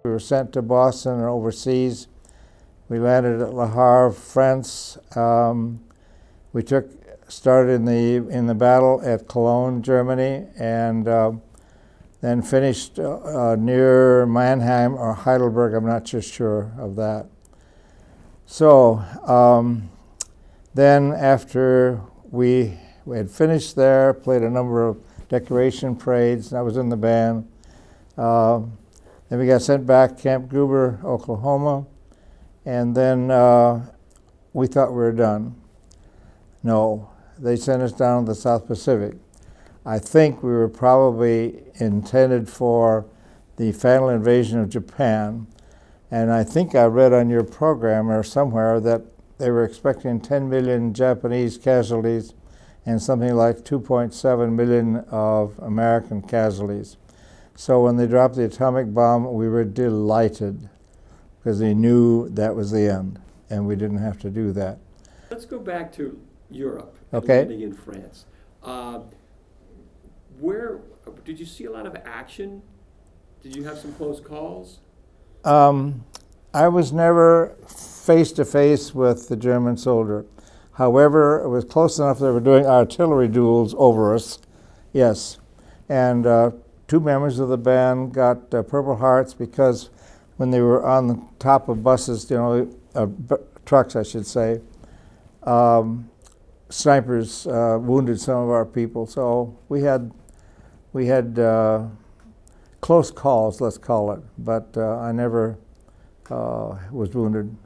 We were sent to Boston and overseas. We landed at Le Havre, France. We started in the battle at Cologne, Germany, and then finished near Mannheim or Heidelberg. I'm not just sure of that. So then after we had finished there, played a number of decoration parades, and I was in the band. Then we got sent back to Camp Gruber, Oklahoma, and then we thought we were done. No, they sent us down to the South Pacific. I think we were probably intended for the final invasion of Japan, and I think I read on your program or somewhere that they were expecting 10 million Japanese casualties and something like 2.7 million of American casualties. So when they dropped the atomic bomb, we were delighted because they knew that was the end, and we didn't have to do that. Let's go back to Europe, okay. Landing in France. Where did you see a lot of action? Did you have some close calls? I was never face-to-face with the German soldier. However, it was close enough they were doing artillery duels over us, yes. And two members of the band got Purple Hearts because when they were on the top of buses, trucks, I should say, snipers wounded some of our people. So we had close calls, let's call it, but I never was wounded,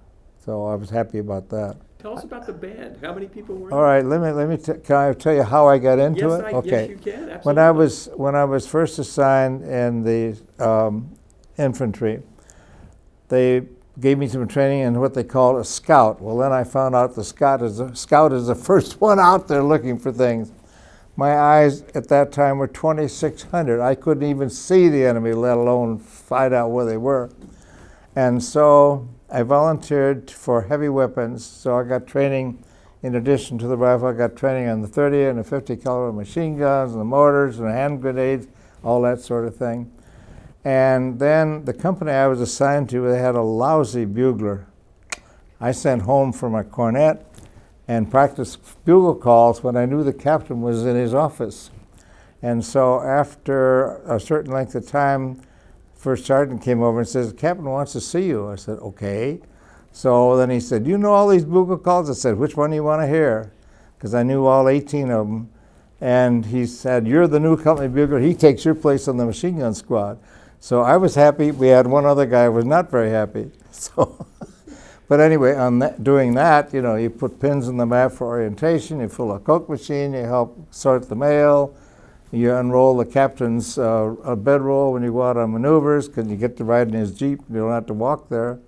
so I was happy about that. Tell us about the band. How many people were in All right, can I tell you how I got into it? Yes, you can. Absolutely. When I was first assigned in the infantry, they gave me some training in what they call a scout. Well, then I found out the scout is the first one out there looking for things. My eyes at that time were 2,600. I couldn't even see the enemy, let alone find out where they were. And so I volunteered for heavy weapons, so I got training in addition to the rifle. I got training on the 30 and the 50 caliber machine guns and the mortars and the hand grenades, all that sort of thing. And then the company I was assigned to, they had a lousy bugler. I sent home for my cornet and practiced bugle calls when I knew the captain was in his office. And so after a certain length of time, first sergeant came over and says, "The captain wants to see you." I said, "Okay." So then he said, "You know all these bugle calls?" I said, "Which one do you want to hear?" Because I knew all 18 of them. And he said, "You're the new company bugler. He takes your place on the machine gun squad." So I was happy. We had one other guy who was not very happy. So, but anyway, doing that, you put pins in the map for orientation, you fill a Coke machine, you help sort the mail, you unroll the captain's bedroll when you go out on maneuvers because you get to ride in his Jeep, you don't have to walk there.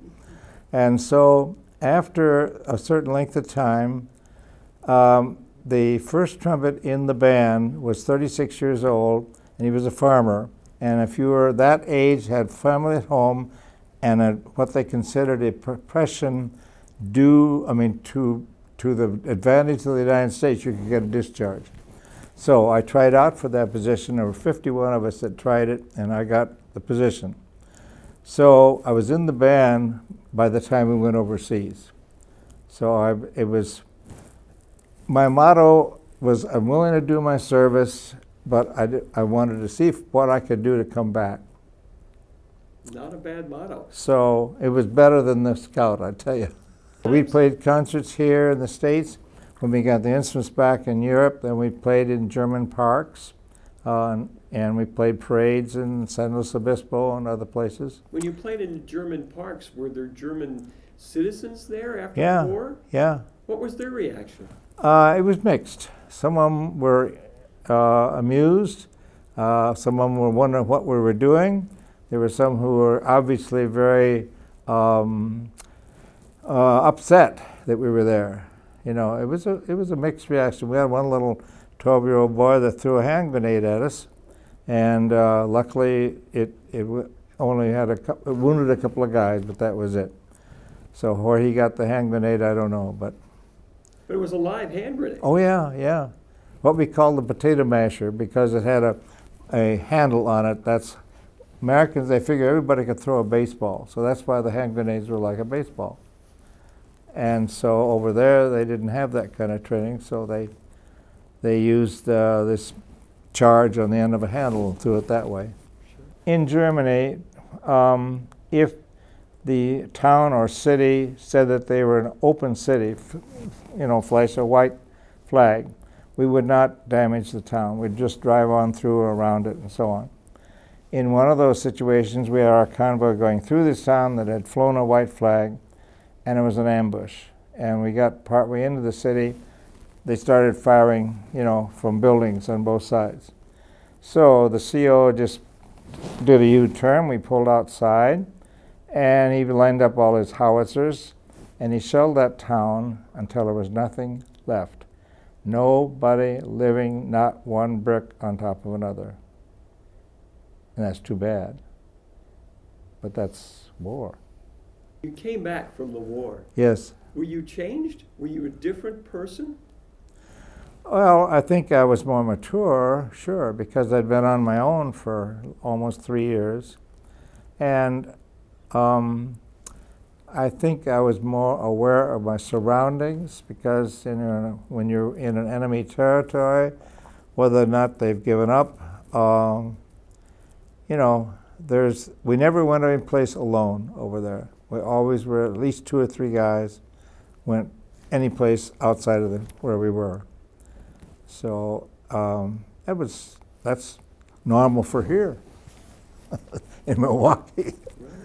And so after a certain length of time, the first trumpet in the band was 36 years old, and he was a farmer. And if you were that age, had family at home, and what they considered a profession to the advantage of the United States, you could get a discharge. So I tried out for that position. There were 51 of us that tried it, and I got the position. So I was in the band by the time we went overseas. So my motto was, I'm willing to do my service, but I wanted to see what I could do to come back. Not a bad motto. So it was better than the scout, I tell you. We played concerts here in the States. When we got the instruments back in Europe, then we played in German parks, and we played parades in San Luis Obispo and other places. When you played in German parks, were there German citizens there after the war? Yeah. What was their reaction? It was mixed. Some of them were amused. Some of them were wondering what we were doing. There were some who were obviously very upset that we were there. It was a mixed reaction. We had one little 12-year-old boy that threw a hand grenade at us, and luckily it only it wounded a couple of guys, but that was it. So where he got the hand grenade, I don't know, but it was a live hand grenade. Oh yeah. What we called the potato masher, because it had a handle on it. That's Americans, they figured everybody could throw a baseball, so that's why the hand grenades were like a baseball. And so over there, they didn't have that kind of training, so they used this charge on the end of a handle and threw it that way. Sure. In Germany, if the town or city said that they were an open city, flash a white flag, we would not damage the town. We'd just drive on through or around it and so on. In one of those situations, we had our convoy going through this town that had flown a white flag, and it was an ambush. And we got partway into the city, they started firing, from buildings on both sides. So the CO just did a U-turn. We pulled outside, and he lined up all his howitzers, and he shelled that town until there was nothing left. Nobody living, not one brick on top of another. And that's too bad. But that's war. You came back from the war. Yes. Were you changed? Were you a different person? Well, I think I was more mature, sure, because I'd been on my own for almost 3 years. And I think I was more aware of my surroundings because when you're in an enemy territory, whether or not they've given up, we never went any place alone over there. We always were at least 2 or 3 guys went any place outside of where we were. So that's normal for here in Milwaukee. Right.